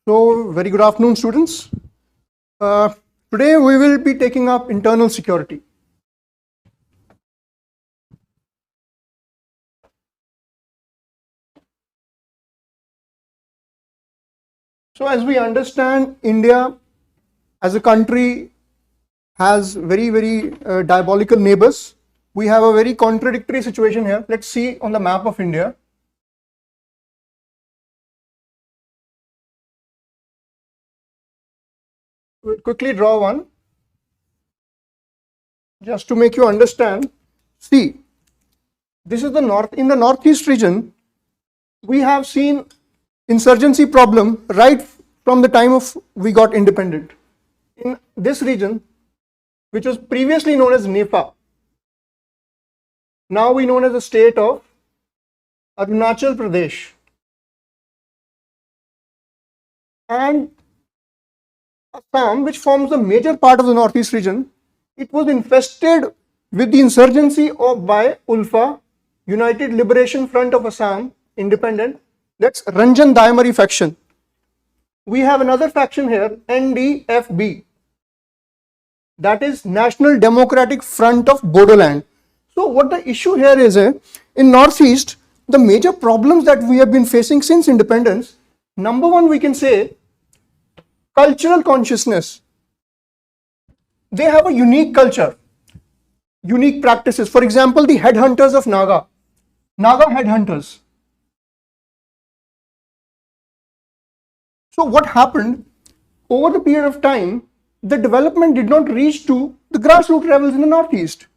So, very good afternoon, students. Today we will be taking up internal security. So, as we understand, India as a country has very diabolical neighbors. We have a very contradictory situation here. Let's see on the map of India. We'll quickly draw one just to make you understand. See, this is the north. In the northeast region, we have seen insurgency problem right from the time of we got independent. In this region, which was previously known as Nepal, now we known as the state of Arunachal Pradesh, and Assam, which forms a major part of the northeast region, it was infested with the insurgency by ULFA, United Liberation Front of Assam, independent. That's Ranjan Dayamari faction. We have another faction here, NDFB, that is National Democratic Front of Bodoland. So what the issue here is, in northeast, the major problems that we have been facing since independence, number one, we can say cultural consciousness. They have a unique culture, unique practices. For example, the headhunters of Naga headhunters. So what happened over the period of time, the development did not reach to the grassroots levels in the northeast.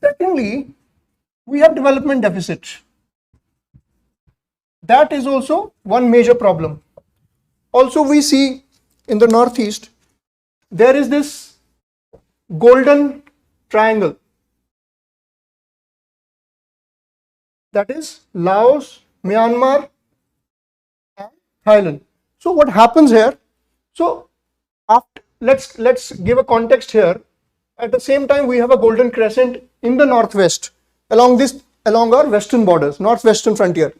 Secondly, we have development deficit. That is also one major problem. Also, we see in the northeast, there is this golden triangle. That is Laos, Myanmar, and Thailand. So what happens here? So let's give a context here. At the same time, we have a golden crescent in the northwest along our western borders, northwestern frontier.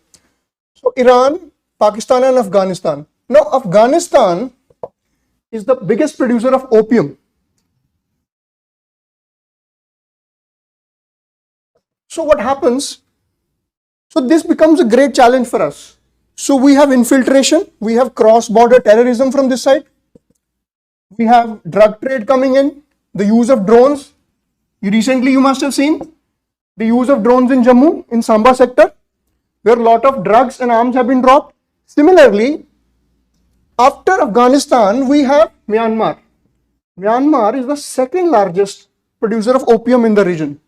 So Iran, Pakistan, and Afghanistan. Now Afghanistan is the biggest producer of opium. So what happens? So this becomes a great challenge for us. So we have infiltration, we have cross-border terrorism from this side, we have drug trade coming in, the use of drones. Recently you must have seen the use of drones in Jammu, in Samba sector, where a lot of drugs and arms have been dropped. Similarly, after Afghanistan, we have Myanmar. Myanmar is the second largest producer of opium in the region.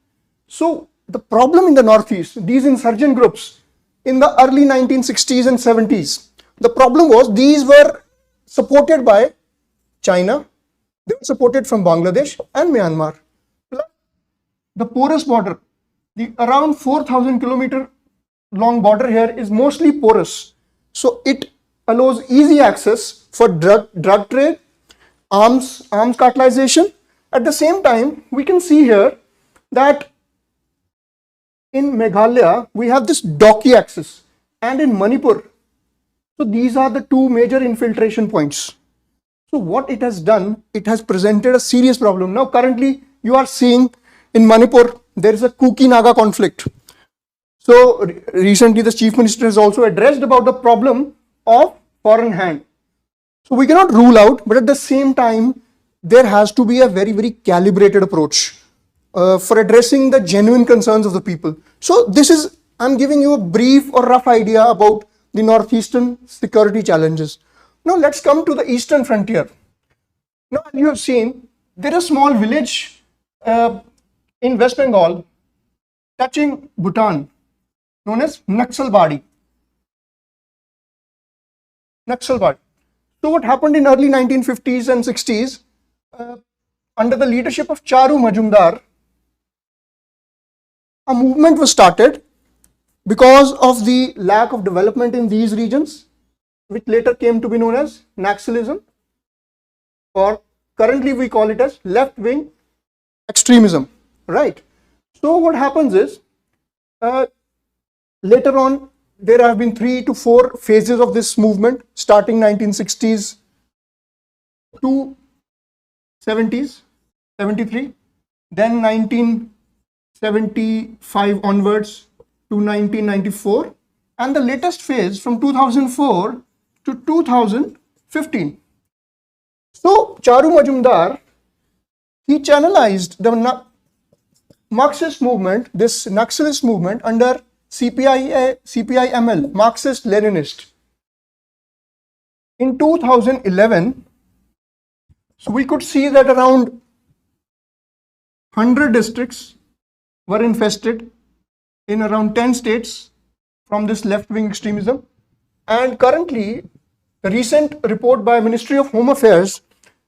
So the problem in the northeast, these insurgent groups in the early 1960s and 70s, the problem was these were supported by China, they were supported from Bangladesh and Myanmar. Plus the porous border, the around 4,000 kilometer long border here is mostly porous. So it allows easy access for drug trade, arms cartelization. At the same time, we can see here that in Meghalaya, we have this Doki axis, and in Manipur. So these are the two major infiltration points. So what it has done, it has presented a serious problem. Now currently you are seeing in Manipur, there is a Kuki-Naga conflict. So recently the Chief Minister has also addressed about the problem of foreign hand. So we cannot rule out, but at the same time, there has to be a very calibrated approach for addressing the genuine concerns of the people. So I'm giving you a brief or rough idea about the northeastern security challenges. Now let's come to the eastern frontier. Now you have seen there is a small village in West Bengal touching Bhutan known as Naxalbari. So what happened in early 1950s and 60s under the leadership of Charu Majumdar, a movement was started because of the lack of development in these regions, which later came to be known as Naxalism, or currently we call it as left-wing extremism, right? So what happens is, later on there have been 3 to 4 phases of this movement, starting 1960s to 70s, 73, then 1975 onwards to 1994, and the latest phase from 2004 to 2015. So Charu Majumdar, he channelized the Marxist movement, this Naxalist movement, under CPI-ML, Marxist-Leninist. In 2011, so we could see that around 100 districts were infested in around 10 states from this left-wing extremism. And currently, the recent report by Ministry of Home Affairs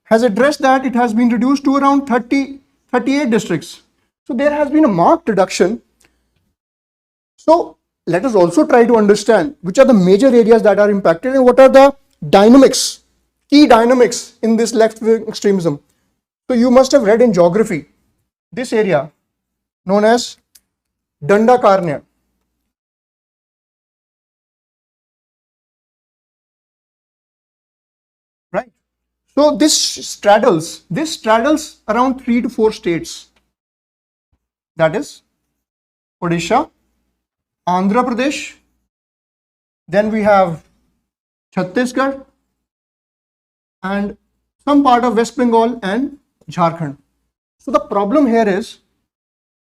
has addressed that it has been reduced to around 38 districts. So there has been a marked reduction. So let us also try to understand which are the major areas that are impacted and what are the dynamics, key dynamics in this left-wing extremism. So you must have read in geography, this area known as Dandakarnya. Right. So this straddles around 3 to 4 states. That is Odisha, Andhra Pradesh, then we have Chhattisgarh, and some part of West Bengal and Jharkhand. So the problem here is,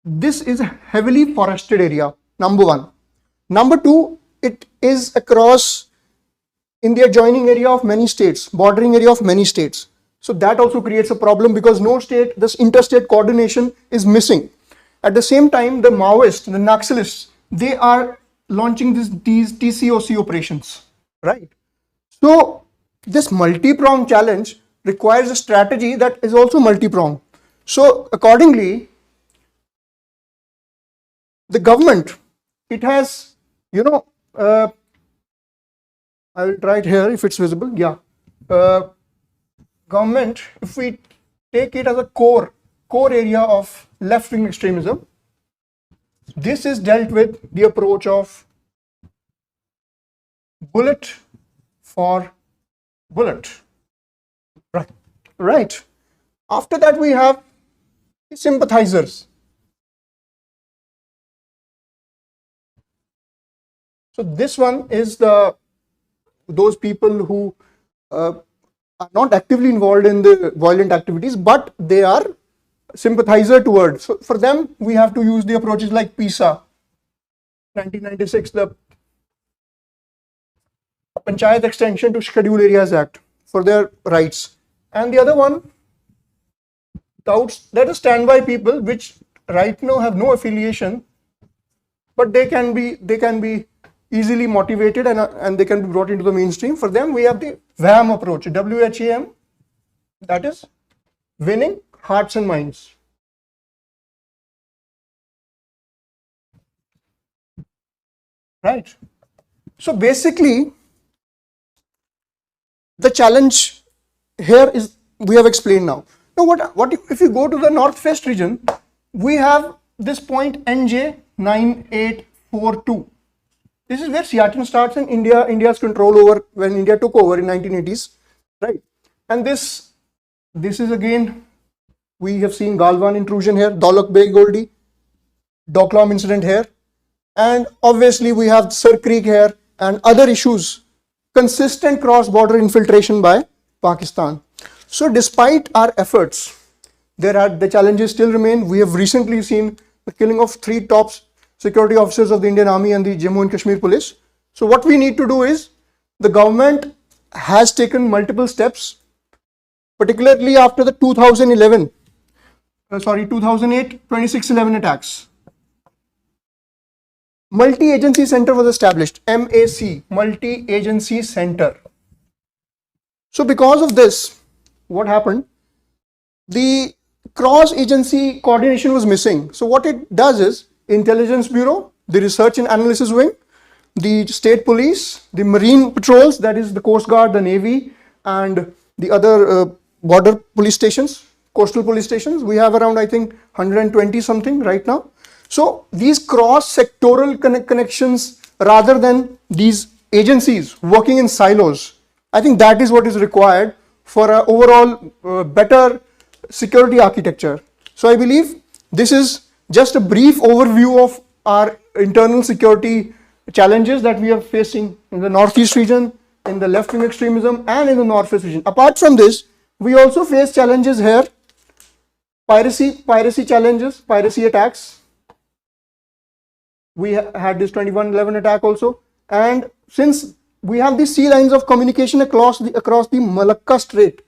this is a heavily forested area, number one. Number two, it is across in the adjoining area of many states, bordering area of many states. So that also creates a problem because no state, this interstate coordination is missing. At the same time, the Maoists, the Naxalists, they are launching these TCOC operations, right? So this multi-pronged challenge requires a strategy that is also multi-pronged. So accordingly, the government, it has, I will try it here if it's visible. Yeah. Government, if we take it as a core area of left-wing extremism, this is dealt with the approach of bullet for bullet. Right. After that, we have sympathizers. So this one is those people who are not actively involved in the violent activities, but they are sympathizer towards. So for them, we have to use the approaches like PISA, 1996, the Panchayat Extension to Scheduled Areas Act for their rights. And the other one, that is standby people, which right now have no affiliation, but they can be easily motivated and they can be brought into the mainstream. For them, we have the WHAM approach, WHAM, that is winning hearts and minds. Right. So basically, the challenge here is, we have explained now. Now what if you go to the northwest region, we have this point NJ9842. This is where Siachen starts and India's control over, when India took over in 1980s, right? And this is again, we have seen Galwan intrusion here, Dolok Bay Goldi, Doklam incident here, and obviously we have Sir Creek here and other issues, consistent cross-border infiltration by Pakistan. So despite our efforts, the challenges still remain. We have recently seen the killing of 3 top security officers of the Indian Army and the Jammu and Kashmir Police. So what we need to do is, the government has taken multiple steps, particularly after the 2008 26/11 attacks. Multi-agency center was established, MAC, multi-agency center. So because of this, what happened? The cross-agency coordination was missing. So what it does is, Intelligence Bureau, the Research and Analysis Wing, the State Police, the Marine Patrols, that is the Coast Guard, the Navy, and the other border police stations, coastal police stations. We have around, I think, 120 something right now. So these cross-sectoral connections rather than these agencies working in silos. I think that is what is required for an overall better security architecture. So I believe this is just a brief overview of our internal security challenges that we are facing in the Northeast region, in the left-wing extremism, and in the Northwest region. Apart from this, we also face challenges here: piracy challenges, piracy attacks. We had this 2111 attack also, and since we have these sea lines of communication across the Malacca Strait,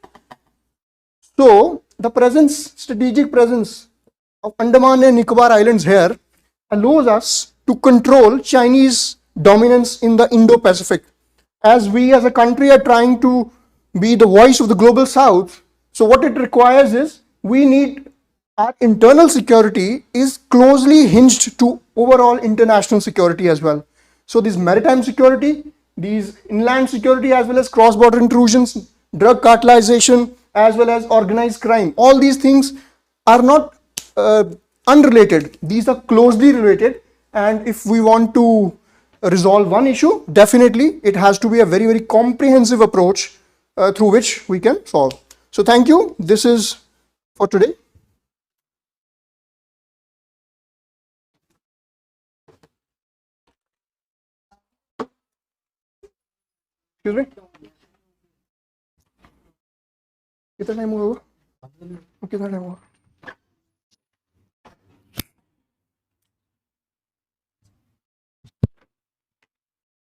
so the strategic presence of Andaman and Nicobar Islands here allows us to control Chinese dominance in the Indo-Pacific. As we as a country are trying to be the voice of the global south, so what it requires is we need our internal security is closely hinged to overall international security as well. So this maritime security, these inland security, as well as cross-border intrusions, drug cartelization, as well as organized crime, all these things are not unrelated. These are closely related, and if we want to resolve one issue, definitely it has to be a very, very comprehensive approach through which we can solve. So thank you. This is for today. Excuse me? कितना time हुआ? कितना time हुआ?